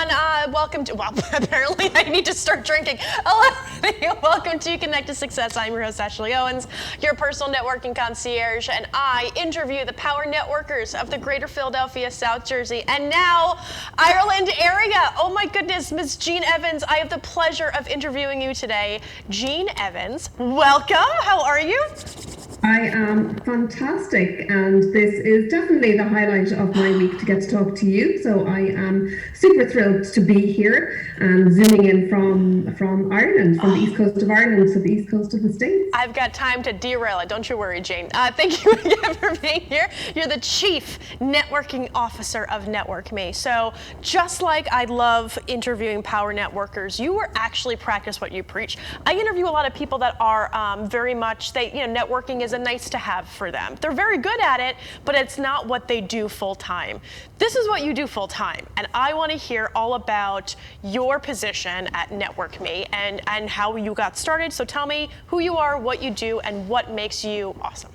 everyone. Welcome to, well, apparently I need to start drinking. Hello, everybody. Welcome to Connect to Success. I'm your host, Ashley Owens, your personal networking concierge, and I interview the power networkers of the greater Philadelphia, South Jersey, and now Ireland area. Oh my goodness, Ms. Jean Evans, I have the pleasure of interviewing you today. Jean Evans, welcome. How are you? I am fantastic, and this is definitely the highlight of my week to get to talk to you. So I am super thrilled to be here and zooming in from Ireland, from the east coast of Ireland to the east coast of the States. I've got time to derail it. Don't you worry, Jane. Thank you again for being here. You're the Chief Networking Officer of NetworkMe. So just like I love interviewing power networkers, you actually practice what you preach. I interview a lot of people that are very much, networking is a nice to have for them. They're very good at it, but it's not what they do full time. This is what you do full time, and I want to hear all about your position at NetworkMe and how you got started. So tell me who you are, what you do, and what makes you awesome.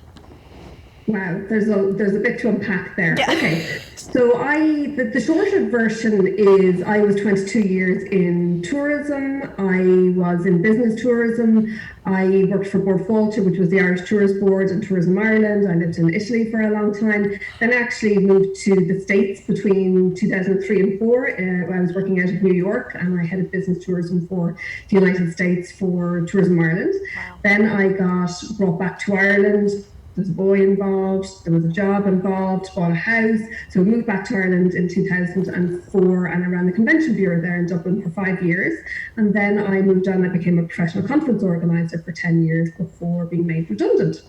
Wow, there's a bit to unpack there. Yeah. Okay, so the shorter version is I was 22 years in tourism. I was in business tourism. I worked for Borne, which was the Irish Tourist Board, and Tourism Ireland. I lived in Italy for a long time. Then I actually moved to the States between 2003 and 4. I was working out of New York, and I headed business tourism for the United States for Tourism Ireland. Wow. Then I got brought back to Ireland. There's a boy involved, there was a job involved, bought a house. So we moved back to Ireland in 2004, and I ran the convention bureau there in Dublin for 5 years. And then I moved on, I became a professional conference organizer for 10 years before being made redundant.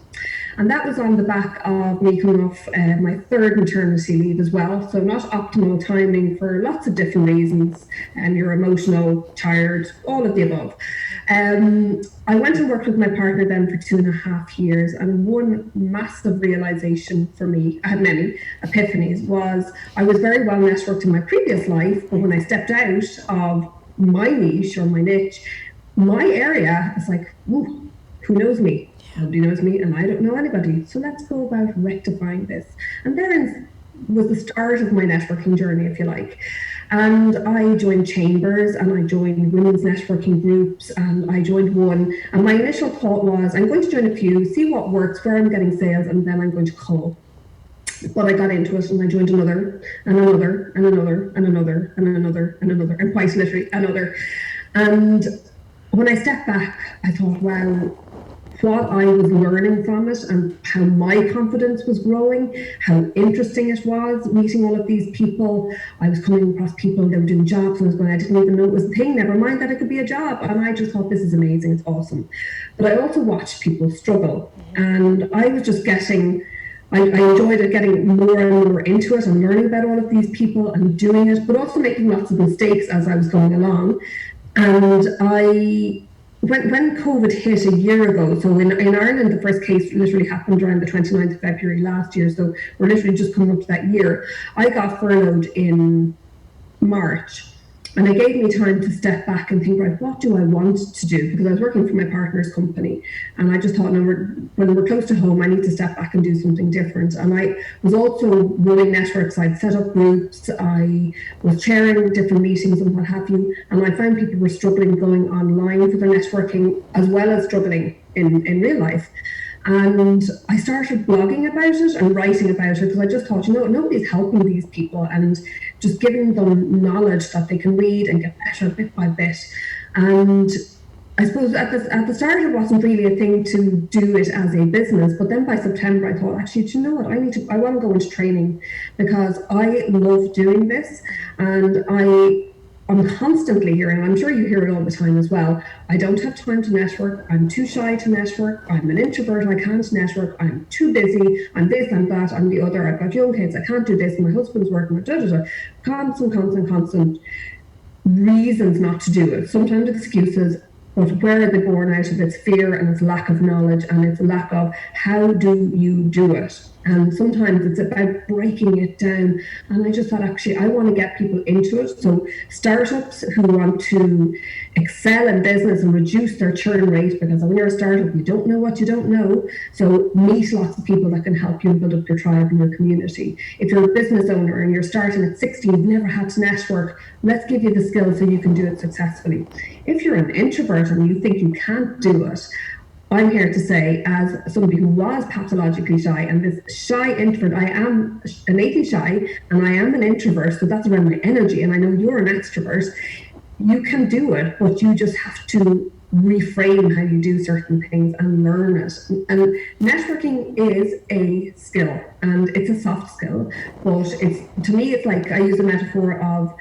And that was on the back of me coming off my third maternity leave as well. So not optimal timing for lots of different reasons. You're emotional, tired, all of the above. I went and worked with my partner then for 2.5 years, and one massive realization for me, I had many epiphanies, was I was very well networked in my previous life, but when I stepped out of my niche or my niche, my area is like, ooh, who knows me? Nobody knows me, and I don't know anybody. So let's go about rectifying this. And therein was the start of my networking journey, if you like. And I joined chambers, and I joined women's networking groups, and I joined one. And my initial thought was, I'm going to join a few, see what works, where I'm getting sales, and then I'm going to call. But I got into it, and I joined another, and another, and another, and another, and another, and another, and quite literally another. And when I stepped back, I thought, wow, what I was learning from it and how my confidence was growing, how interesting it was meeting all of these people. I was coming across people, they were doing jobs, and I was going, I didn't even know it was a thing, never mind that it could be a job. And I just thought, this is amazing, it's awesome. But I also watched people struggle, and I was just I enjoyed it, getting more and more into it and learning about all of these people and doing it, but also making lots of mistakes as I was going along. And when COVID hit a year ago, so in Ireland, the first case literally happened around the 29th of February last year, so we're literally just coming up to that year. I got furloughed in March, and it gave me time to step back and think, right, what do I want to do? Because I was working for my partner's company, and I just thought, no, when we're close to home, I need to step back and do something different. And I was also running networks. I'd set up groups, I was chairing different meetings and what have you, and I found people were struggling going online for their networking as well as struggling in real life. And I started blogging about it and writing about it because I just thought, nobody's helping these people, and just giving them knowledge that they can read and get better bit by bit. And I suppose at the start it wasn't really a thing to do it as a business, but then by September I thought, actually, do you know what, I want to go into training because I love doing this, and I'm constantly hearing, and I'm sure you hear it all the time as well, I don't have time to network, I'm too shy to network, I'm an introvert, I can't network, I'm too busy, I'm this, I'm that, I'm the other, I've got young kids, I can't do this, my husband's working, constant reasons not to do it, sometimes excuses, but where are they born out of? It's fear, and it's lack of knowledge, and it's a lack of how do you do it? And sometimes it's about breaking it down. And I just thought, actually, I want to get people into it. So startups who want to excel in business and reduce their churn rate, because when you're a startup, you don't know what you don't know. So meet lots of people that can help you build up your tribe and your community. If you're a business owner and you're starting at 60, you've never had to network, let's give you the skills so you can do it successfully. If you're an introvert and you think you can't do it, I'm here to say, as somebody who was pathologically shy, and this shy introvert, I am innately shy and I am an introvert, so that's around my energy, and I know you're an extrovert. You can do it, but you just have to reframe how you do certain things and learn it. And networking is a skill, and it's a soft skill, but to me, it's like, I use the metaphor of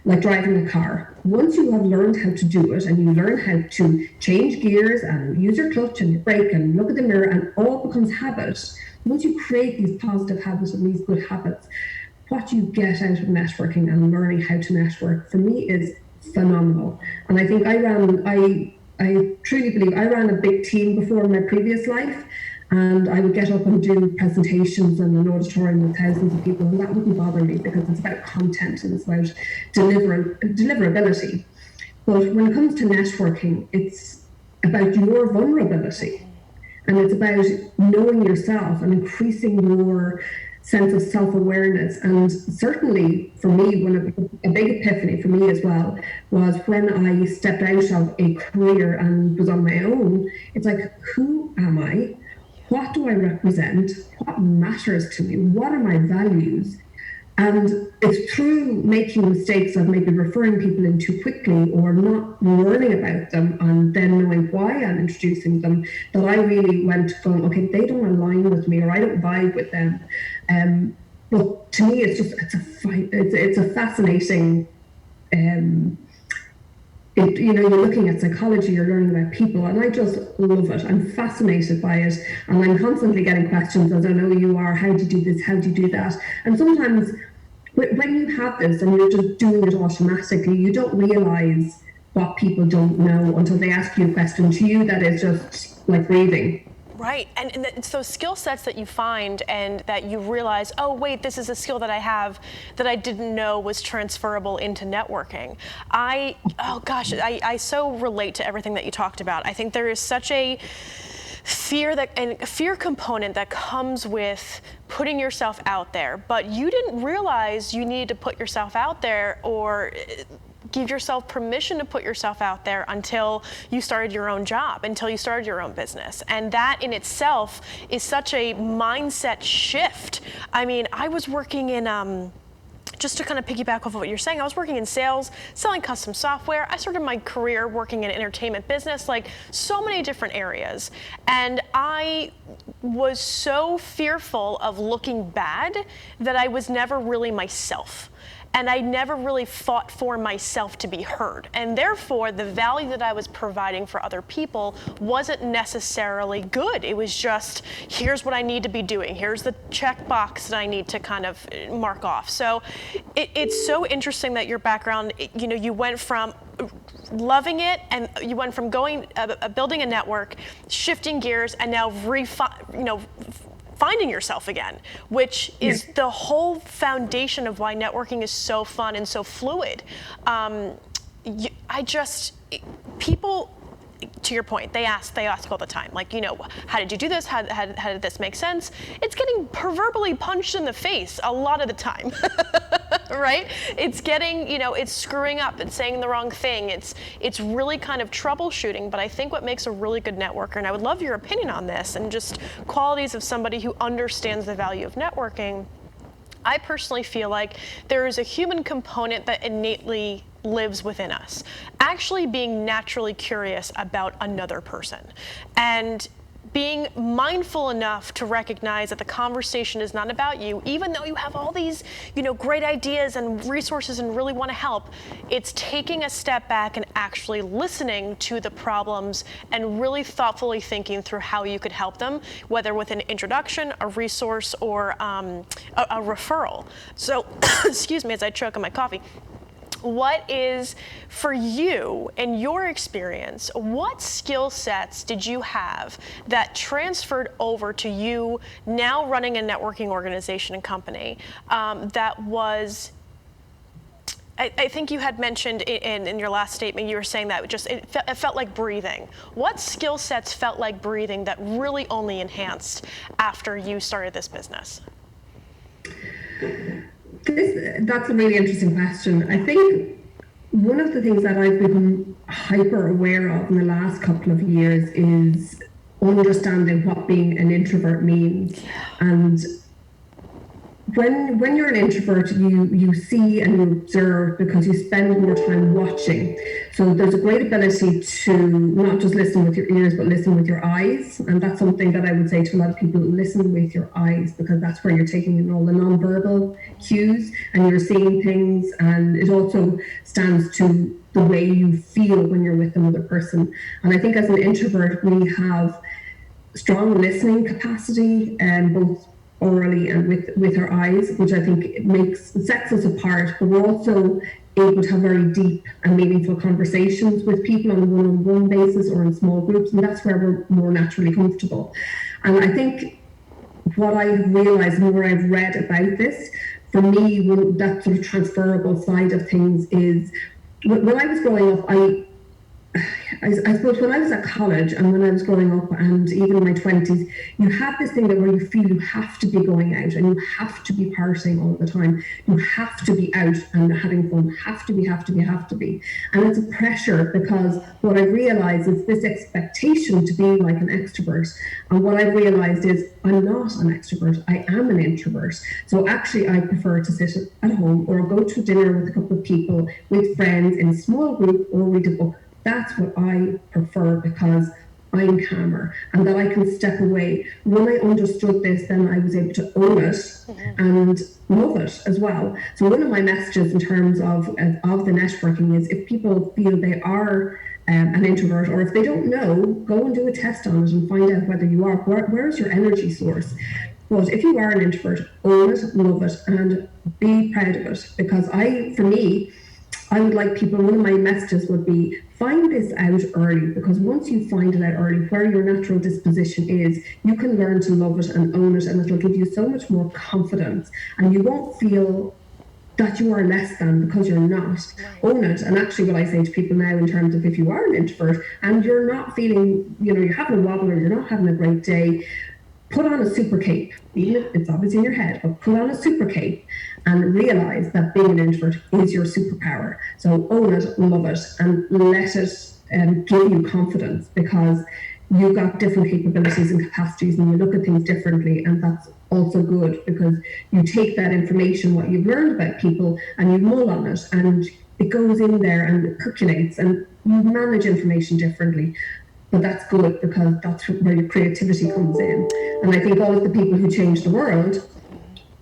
like driving a car. Once you have learned how to do it, and you learn how to change gears and use your clutch and your brake and look at the mirror, and all becomes habit, once you create these positive habits and these good habits, what you get out of networking and learning how to network, for me, is phenomenal. And I think I truly believe I ran a big team before in my previous life, and I would get up and do presentations in an auditorium with thousands of people, and that wouldn't bother me because it's about content and it's about deliverability. But when it comes to networking, it's about your vulnerability, and it's about knowing yourself and increasing your sense of self-awareness. And certainly for me, a big epiphany for me as well was when I stepped out of a career and was on my own. It's like, who am I? What do I represent? What matters to me? What are my values? And it's through making mistakes of maybe referring people in too quickly or not learning about them and then knowing why I'm introducing them that I really went going, okay, they don't align with me or I don't vibe with them. But to me, it's a fascinating. You're looking at psychology, you're learning about people, and I just love it. I'm fascinated by it, and I'm constantly getting questions, as I know you are. How do you do this? How do you do that? And sometimes when you have this and you're just doing it automatically, you don't realize what people don't know until they ask you a question to you that is just like breathing. Right, and it's those skill sets that you find and that you realize, oh wait, this is a skill that I have that I didn't know was transferable into networking. I so relate to everything that you talked about. I think there is such a fear component that comes with putting yourself out there, but you didn't realize you needed to put yourself out there or give yourself permission to put yourself out there until you started your own job, until you started your own business. And that in itself is such a mindset shift. I mean, I was working in, just to kind of piggyback off of what you're saying, I was working in sales, selling custom software. I started my career working in entertainment business, like so many different areas. And I was so fearful of looking bad that I was never really myself. And I never really fought for myself to be heard. And therefore, the value that I was providing for other people wasn't necessarily good. It was just, here's what I need to be doing. Here's the checkbox that I need to kind of mark off. So it's so interesting that your background, you went from loving it, and you went from building a network, shifting gears, and now finding yourself again, which is the whole foundation of why networking is so fun and so fluid. People, to your point, they ask all the time, like, how did you do this? How did this make sense? It's getting proverbially punched in the face a lot of the time, right? It's getting, it's screwing up, it's saying the wrong thing. It's really kind of troubleshooting, but I think what makes a really good networker, and I would love your opinion on this, and just qualities of somebody who understands the value of networking, I personally feel like there is a human component that innately lives within us, actually being naturally curious about another person and being mindful enough to recognize that the conversation is not about you, even though you have all these, great ideas and resources and really want to help. It's taking a step back and actually listening to the problems and really thoughtfully thinking through how you could help them, whether with an introduction, a resource, or a referral. So, excuse me as I choke on my coffee. what is, for you, in your experience, what skill sets did you have that transferred over to you now running a networking organization and company that was, I think you had mentioned in your last statement, you were saying that it felt like breathing. What skill sets felt like breathing that really only enhanced after you started this business? That's a really interesting question. I think one of the things that I've become hyper aware of in the last couple of years is understanding what being an introvert means. And when you're an introvert, you see and you observe because you spend more time watching. So there's a great ability to not just listen with your ears, but listen with your eyes. And that's something that I would say to a lot of people: listen with your eyes, because that's where you're taking in all the nonverbal cues and you're seeing things. And it also stands to the way you feel when you're with another person. And I think as an introvert, we have strong listening capacity, both orally and with our eyes, which I think sets us apart. But we're also able to have very deep and meaningful conversations with people on a one-on-one basis or in small groups, and that's where we're more naturally comfortable. And I think what I've realized and where I've read about this, for me, that sort of transferable side of things is when I was growing up, I suppose when I was at college and when I was growing up and even in my 20s, you have this thing where you feel you have to be going out and you have to be partying all the time. You have to be out and having fun. Have to be. And it's a pressure, because what I realized is this expectation to be like an extrovert. And what I realized is I'm not an extrovert. I am an introvert. So actually I prefer to sit at home or go to dinner with a couple of people, with friends in a small group, or read a book. That's what I prefer, because I'm calmer and that I can step away. When I understood this, then I was able to own it and love it as well. So one of my messages in terms of the networking is, if people feel they are an introvert, or if they don't know, go and do a test on it and find out whether you are. Where's your energy source? But if you are an introvert, own it, love it, and be proud of it. Because I would like people, one of my messages would be, find this out early, because once you find it out early, where your natural disposition is, you can learn to love it and own it, and it'll give you so much more confidence, and you won't feel that you are less than, because you're not. Own it. And actually what I say to people now in terms of, if you are an introvert and you're not feeling, you're having a wobble or you're not having a great day, put on a super cape, even if it's obviously in your head, but put on a super cape and realize that being an introvert is your superpower. So own it, love it, and let it give you confidence, because you've got different capabilities and capacities and you look at things differently, and that's also good, because you take that information, what you've learned about people, and you mull on it, and it goes in there and it percolates, and you manage information differently. But that's good, because that's where your creativity comes in. And I think all of the people who change the world,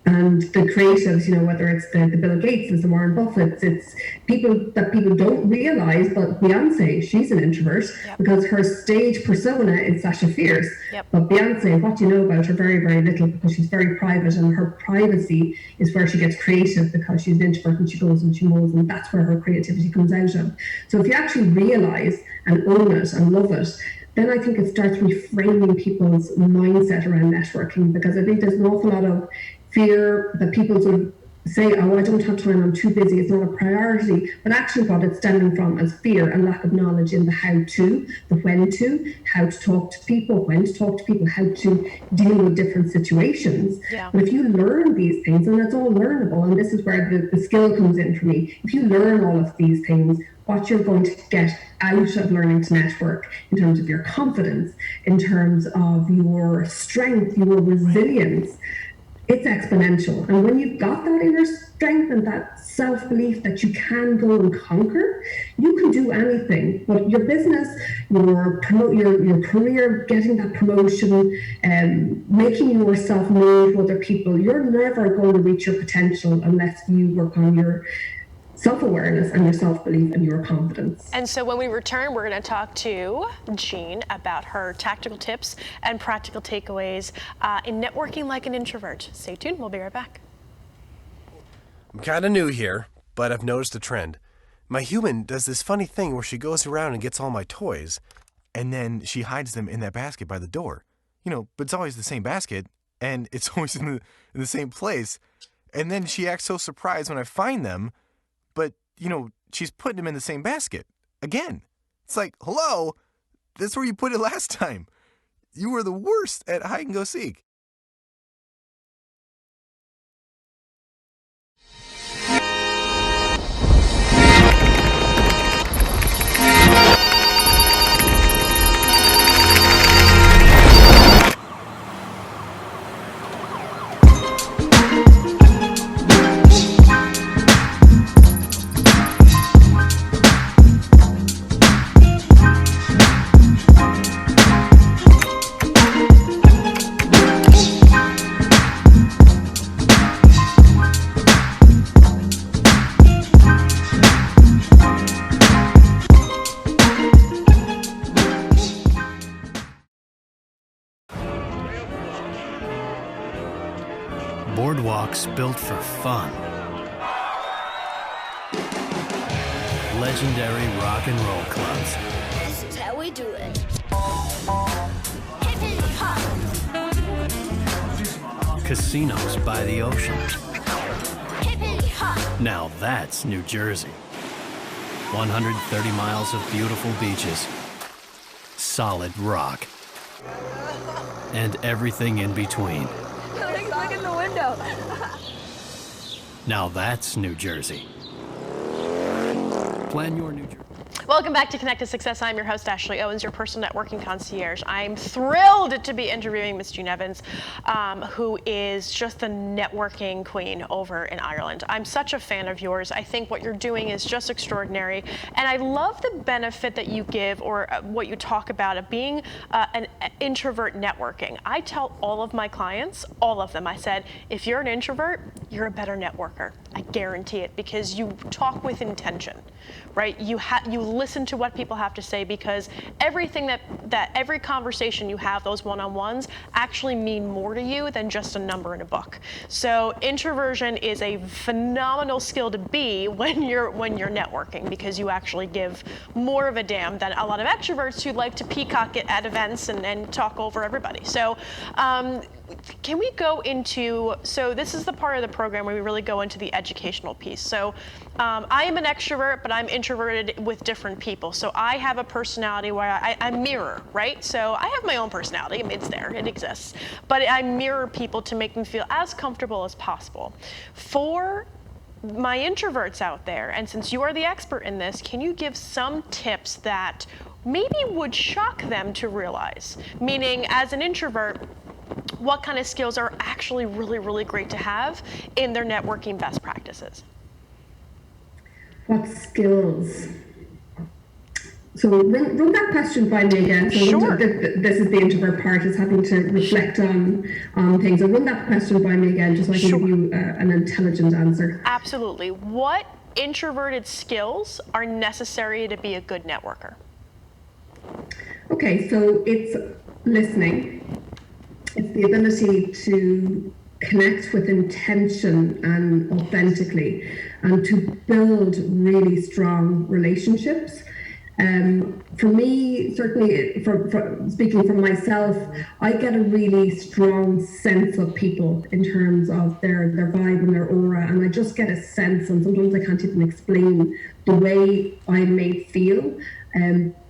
and the creatives, whether it's the Bill Gates, the Warren Buffetts, it's people that people don't realize. But Beyonce, she's an introvert, because her stage persona is Sasha Fierce. But Beyonce, what you know about her, very, very little, because she's very private, and her privacy is where she gets creative, because she's an introvert and she goes and she moves, and that's where her creativity comes out of. So if you actually realize and own it and love it, then I think it starts reframing people's mindset around networking, because I think there's an awful lot of fear that people sort of say, oh, I don't have time, I'm too busy, it's not a priority. But actually what it's stemming from is fear and lack of knowledge in the how to, the when to, how to talk to people, when to talk to people, how to deal with different situations. But if you learn these things, and it's all learnable, and this is where the skill comes in for me, if you learn all of these things, what you're going to get out of learning to network in terms of your confidence, in terms of your strength, your resilience, it's exponential. And when you've got that inner strength and that self-belief that you can go and conquer, you can do anything. But your business, your career, getting that promotion, making yourself known to other people, you're never going to reach your potential unless you work on your self-awareness and your self-belief and your confidence. And so when we return, we're going to talk to Jean about her tactical tips and practical takeaways in networking like an introvert. Stay tuned. We'll be right back. I'm kind of new here, but I've noticed a trend. My human does this funny thing where she goes around and gets all my toys, and then she hides them in that basket by the door. But it's always the same basket, and it's always in the same place. And then she acts so surprised when I find them, but, she's putting them in the same basket again. It's like, hello, that's where you put it last time. You were the worst at hide and go seek. Boardwalks built for fun. Legendary rock and roll clubs. This is how we do it. Hip hip hop. Casinos by the ocean. Hip hip hop. Now that's New Jersey. 130 miles of beautiful beaches. Solid rock. And everything in between. Look in the window. Now that's New Jersey. Plan your New Jersey. Welcome back to Connected Success. I'm your host, Ashley Owens, your personal networking concierge. I'm thrilled to be interviewing Miss Jean Evans, who is just the networking queen over in Ireland. I'm such a fan of yours. I think what you're doing is just extraordinary. And I love the benefit that you give, or what you talk about, of being an introvert networking. I tell all of my clients, all of them, I said, if you're an introvert, you're a better networker. I guarantee it, because you talk with intention, right? You listen to what people have to say, because everything that every conversation you have, those one-on-ones, actually mean more to you than just a number in a book. So introversion is a phenomenal skill to be when you're networking, because you actually give more of a damn than a lot of extroverts who like to peacock it at events and talk over everybody. So can we go into, so this is the part of the program where we really go into the educational piece. So I am an extrovert, but I'm introverted with different people. So I have a personality where I mirror, right? So I have my own personality. I mean, it's there, it exists. But I mirror people to make them feel as comfortable as possible. For my introverts out there, and since you are the expert in this, can you give some tips that maybe would shock them to realize? Meaning, as an introvert, what kind of skills are actually really, really great to have in their networking best practices? What skills? So run that question by me again. So Sure. This is the introvert part, is having to reflect on things. So run that question by me again, just so I can give you an intelligent answer. Absolutely. What introverted skills are necessary to be a good networker? Okay, so it's listening. It's the ability to connect with intention and authentically, and to build really strong relationships. For me, certainly, for speaking for myself, I get a really strong sense of people in terms of their vibe and their aura, and I just get a sense, and sometimes I can't even explain the way I may feel.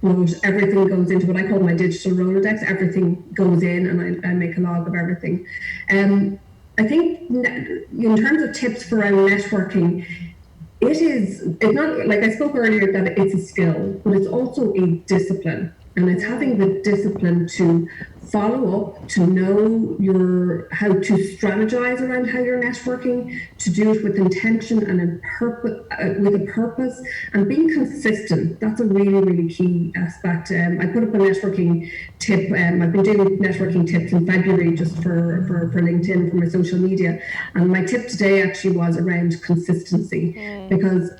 But everything goes into what I call my digital Rolodex. Everything goes in, and I make a log of everything. I think in terms of tips for networking, it's not, like I spoke earlier, that it's a skill, but it's also a discipline. And it's having the discipline to follow up, to know how to strategize around how you're networking, to do it with intention and with a purpose, and being consistent. That's a really, really key aspect. I put up a networking tip. I've been doing networking tips in February just for LinkedIn, for my social media. And my tip today actually was around consistency, because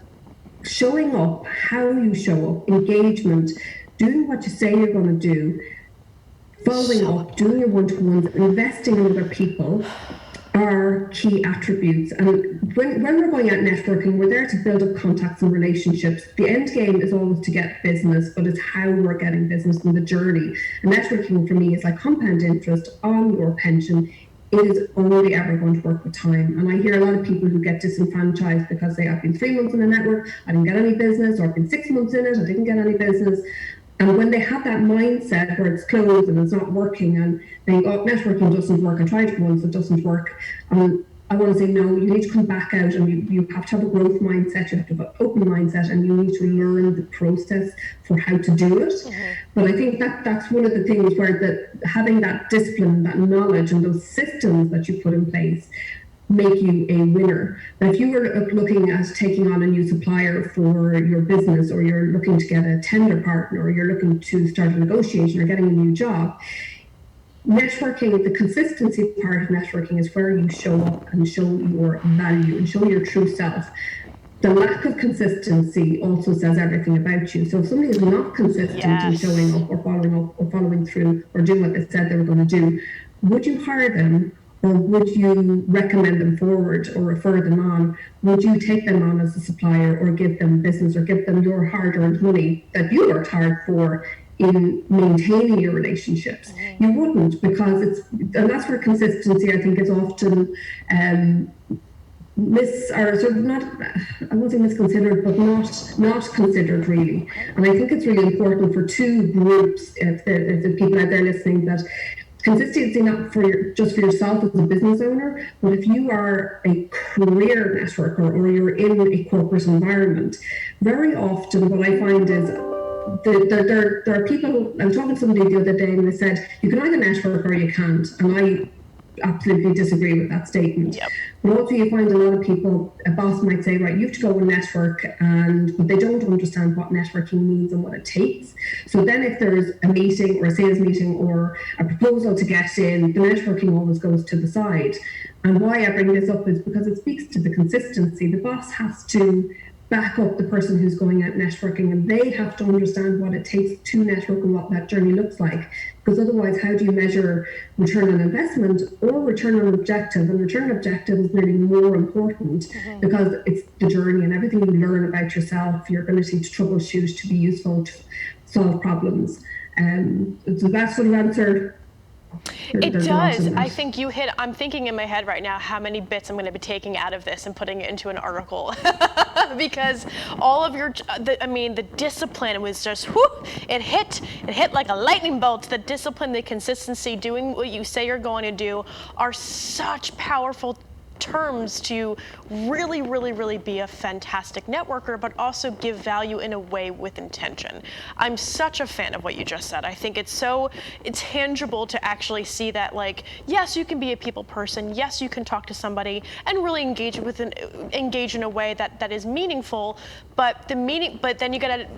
showing up, how you show up, engagement, doing what you say you're going to do, following up, doing your one-to-ones, investing in other people, are key attributes. And when we're going out networking, we're there to build up contacts and relationships. The end game is always to get business, but it's how we're getting business in the journey. And networking for me is like compound interest on your pension. It is only ever going to work with time. And I hear a lot of people who get disenfranchised because they have been 3 months in a network, I didn't get any business, or I've been 6 months in it, I didn't get any business. And when they have that mindset where it's closed and it's not working, and they think, oh, networking doesn't work, I tried it once, it doesn't work. I want to say, no, you need to come back out, and you have to have a growth mindset, you have to have an open mindset, and you need to learn the process for how to do it. But I think that's one of the things where having that discipline, that knowledge, and those systems that you put in place make you a winner. But if you were looking at taking on a new supplier for your business, or you're looking to get a tender partner, or you're looking to start a negotiation or getting a new job, networking, the consistency part of networking is where you show up and show your value and show your true self. The lack of consistency also says everything about you. So if somebody is not consistent in showing up or following through or doing what they said they were going to do, would you hire them? Or would you recommend them forward or refer them on? Would you take them on as a supplier, or give them business, or give them your hard-earned money that you worked hard for in maintaining your relationships? You wouldn't, because and that's where consistency, I think, is often I won't say misconsidered, but not considered really. And I think it's really important for two groups, if the people out there listening, that consistency not just for yourself as a business owner, but if you are a career networker or you're in a corporate environment, very often what I find is there are people. I was talking to somebody the other day, and they said you can either network or you can't, and I absolutely disagree with that statement. But also you find a lot of people, a boss might say, right, you have to go and network, but they don't understand what networking means and what it takes. So then if there's a meeting or a sales meeting or a proposal to get in, the networking always goes to the side. And why I bring this up is because it speaks to the consistency. The boss has to back up the person who's going out networking, and they have to understand what it takes to network and what that journey looks like. Because otherwise, how do you measure return on investment or return on objective? And return on objective is really more important because it's the journey and everything you learn about yourself, your ability to troubleshoot, to be useful, to solve problems. So that sort of answer. It does. I think you hit, I'm thinking in my head right now how many bits I'm going to be taking out of this and putting it into an article because all of the discipline was just, it hit like a lightning bolt. The discipline, the consistency, doing what you say you're going to do are such powerful terms to really, really, really be a fantastic networker, but also give value in a way with intention. I'm such a fan of what you just said. I think it's tangible to actually see that, like, yes, you can be a people person. Yes, you can talk to somebody and really engage in a way that is meaningful. But then you gotta,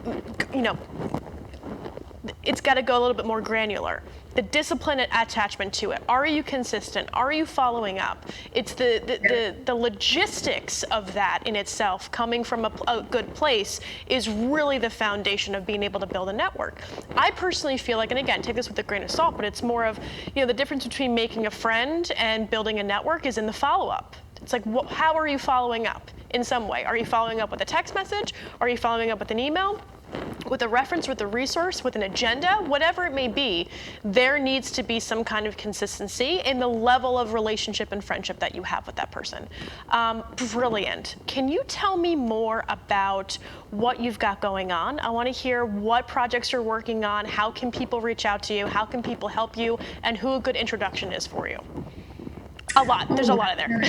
it's got to go a little bit more granular. The discipline and attachment to it. Are you consistent? Are you following up? It's the logistics of that in itself, coming from a good place, is really the foundation of being able to build a network. I personally feel like, and again, take this with a grain of salt, but it's more of, the difference between making a friend and building a network is in the follow-up. It's like, how are you following up in some way? Are you following up with a text message? Are you following up with an email? With a reference, with a resource, with an agenda, whatever it may be, there needs to be some kind of consistency in the level of relationship and friendship that you have with that person. Brilliant. Can you tell me more about what you've got going on? I want to hear what projects you're working on, how can people reach out to you, how can people help you, and who a good introduction is for you. A lot. There's a lot of there.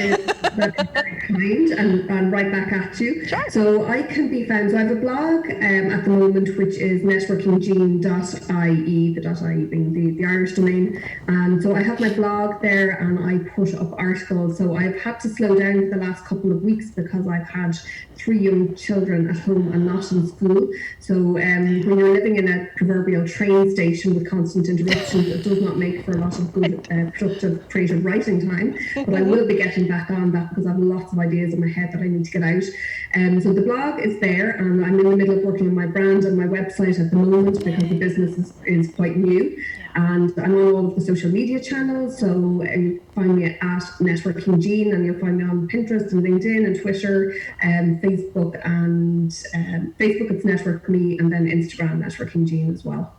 That's very kind, and right back at you. Sure. So I can be found. So I have a blog at the moment, which is networkinggene.ie, the .ie being the Irish domain. And so I have my blog there, and I put up articles. So I've had to slow down for the last couple of weeks because I've had 3 young children at home and not in school. So when you're living in a proverbial train station with constant interruptions, it does not make for a lot of good, productive, creative writing time. But I will be getting back on that because I have lots of ideas in my head that I need to get out. So the blog is there, and I'm in the middle of working on my brand and my website at the moment because the business is quite new. And I'm on all of the social media channels, so you find me at Networking Jean, and you'll find me on Pinterest and LinkedIn and Twitter, Facebook, and Facebook it's NetworkMe, and then Instagram Networking Jean as well.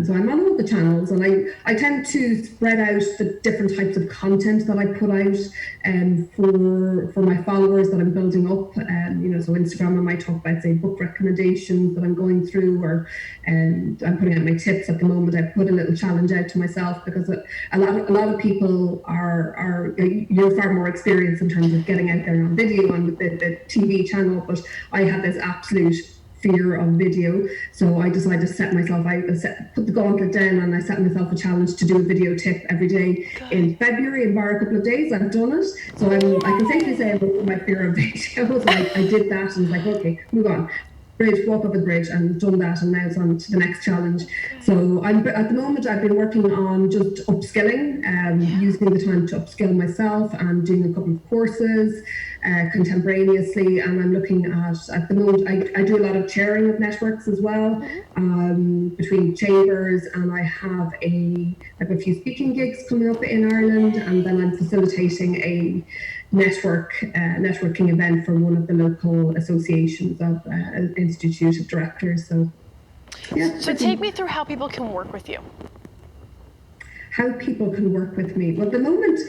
So I'm on all the channels, and I tend to spread out the different types of content that I put out for my followers that I'm building up. So Instagram, I might talk about, say, book recommendations that I'm going through, or I'm putting out my tips at the moment. I put a little challenge out to myself because a lot of people you're far more experienced in terms of getting out there on video on the TV channel, but I had this absolute fear of video, so I decided to set myself out, put the gauntlet down, and I set myself a challenge to do a video tip every day. In February, in bar a couple of days, I've done it, so I can safely say I'm over my fear of video. So I did that and was like, okay, move on. Bridge, walk over the bridge, and done that, and now it's on to the next challenge. So at the moment I've been working on just upskilling, using the time to upskill myself and doing a couple of courses contemporaneously, and I'm looking at the moment I do a lot of chairing of networks as well, between chambers, and I have a few speaking gigs coming up in Ireland, and then I'm facilitating a networking event for one of the local associations of Institute of Directors. So take me through how people can work with you. How people can work with me. Well, at the moment,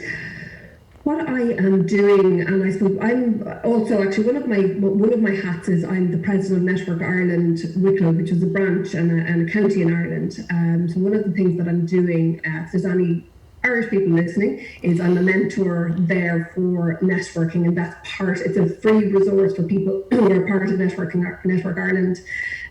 what I am doing, and I suppose I'm also actually one of my hats is I'm the president of Network Ireland Wicklow, which is a branch and a county in Ireland. So one of the things that I'm doing, if there's any Irish people listening, is I'm a mentor there for networking, and it's a free resource for people who are part of Network Ireland.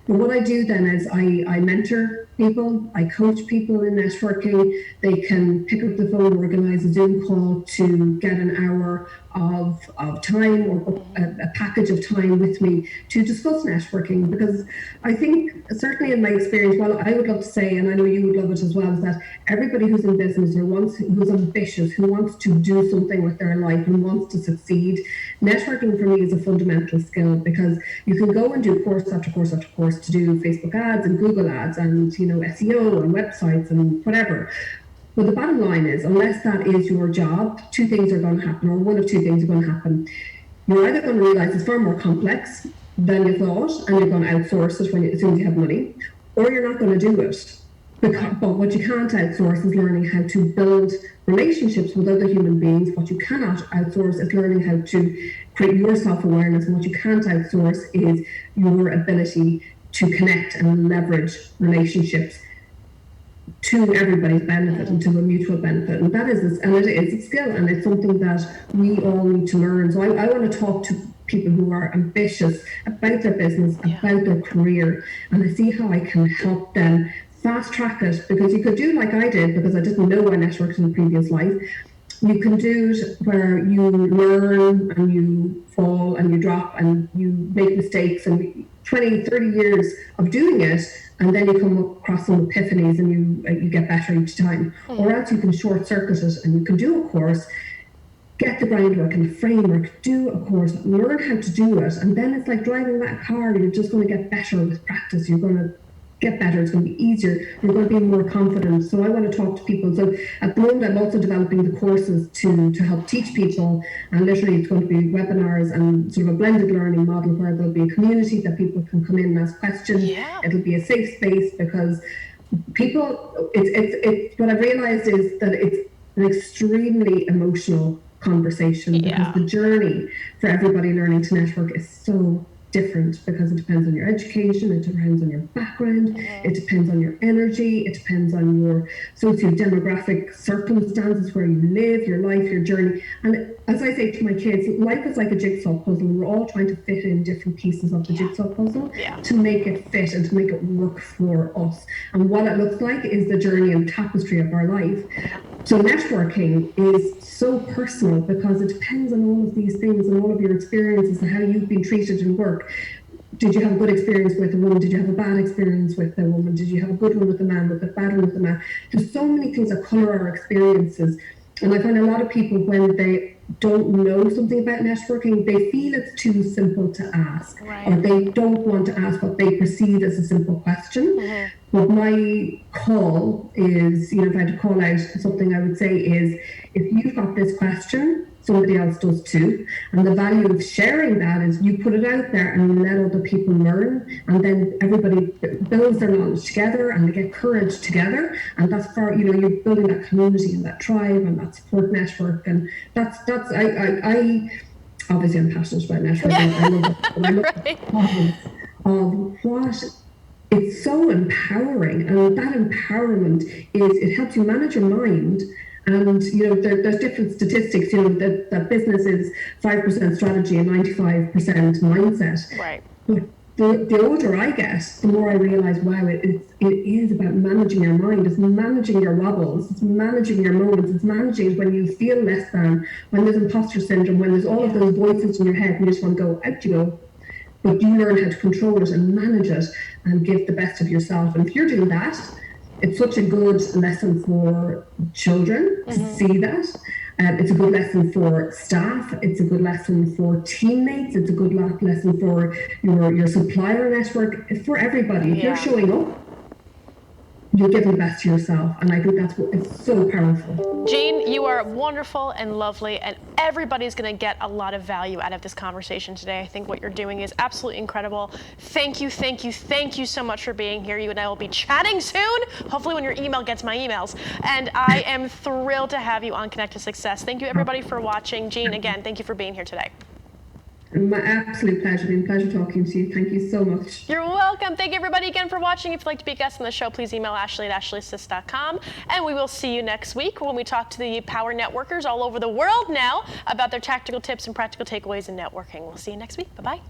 But what I do then is I mentor people, I coach people in networking. They can pick up the phone, organise a Zoom call to get an hour of time, or a package of time with me to discuss networking. Because I think, certainly in my experience, well, I would love to say, and I know you would love it as well, is that everybody who's in business or who's ambitious, who wants to do something with their life and wants to succeed, networking for me is a fundamental skill, because you can go and do course after course after course to do Facebook ads and Google ads and SEO and websites and whatever. But the bottom line is, unless that is your job, two things are going to happen, or one of two things are going to happen. You're either going to realize it's far more complex than you thought, and you're going to outsource it as soon as you have money, or you're not going to do it. But what you can't outsource is learning how to build relationships with other human beings. What you cannot outsource is learning how to create your self-awareness, and what you can't outsource is your ability to connect and leverage relationships to everybody's benefit and to a mutual benefit. And it is a skill, and it's something that we all need to learn. So I want to talk to people who are ambitious about their business, about their career, and I see how I can help them fast track it, because you could do like I did, because I didn't know I networked in a previous life. You can do it where you learn and you fall and you drop and you make mistakes, and 20, 30 years of doing it, and then you come across some epiphanies and you get better each time. Or else you can short circuit it and you can do a course, get the groundwork and the framework, do a course, learn how to do it, and then it's like driving that car. You're just going to get better with practice. You're going to get better, it's going to be easier, you're going to be more confident. So I want to talk to people. So at the moment I'm also developing the courses to help teach people, and literally it's going to be webinars and sort of a blended learning model where there'll be a community that people can come in and ask questions. It'll be a safe space, because people, it's what I've realized is that it's an extremely emotional conversation, because the journey for everybody learning to network is so different, because it depends on your education, it depends on your background, it depends on your energy, it depends on your socio-demographic circumstances, where you live, your life, your journey. And as I say to my kids, life is like a jigsaw puzzle. We're all trying to fit in different pieces of the jigsaw puzzle to make it fit and to make it work for us. And what it looks like is the journey and tapestry of our life. So networking is so personal, because it depends on all of these things and all of your experiences and how you've been treated in work. Did you have a good experience with a woman? Did you have a bad experience with a woman? Did you have a good one with a man, with a bad one with a man? There's so many things that colour our experiences. And I find a lot of people, when they don't know something about networking, they feel it's too simple to ask, or they don't want to ask what they perceive as a simple question. But my call is, if I had to call out something, I would say is, if you've got this question, somebody else does too. And the value of sharing that is you put it out there and you let other people learn, and then everybody builds their knowledge together and they get courage together. And that's for, you're building that community and that tribe and that support network. And I obviously I'm passionate about networking. I love it. And I love what it's so empowering, and that empowerment it helps you manage your mind. And there's different statistics. That business is 5% strategy and 95% mindset. Right. But the older I get, the more I realize, wow, it is about managing your mind. It's managing your wobbles. It's managing your moments. It's managing when you feel less than, when there's imposter syndrome, when there's all of those voices in your head, and you just want to go, out you go. But you learn how to control it and manage it and give the best of yourself. And if you're doing that, it's such a good lesson for children to see that. It's a good lesson for staff. It's a good lesson for teammates. It's a good lesson for your supplier network. It's for everybody. If you're showing up, you're giving the best to yourself. And I think that's what it's so powerful. Jane, you are wonderful and lovely, and everybody's going to get a lot of value out of this conversation today. I think what you're doing is absolutely incredible. Thank you so much for being here. You and I will be chatting soon, hopefully when your email gets my emails. And I am thrilled to have you on Connect to Success. Thank you everybody for watching. Jane, again, thank you for being here today. My absolute pleasure. It's been a pleasure talking to you. Thank you so much. You're welcome. Thank you everybody again for watching. If you'd like to be a guest on the show, please email Ashley@ashleysays.com. And we will see you next week when we talk to the power networkers all over the world now about their tactical tips and practical takeaways in networking. We'll see you next week. Bye-bye.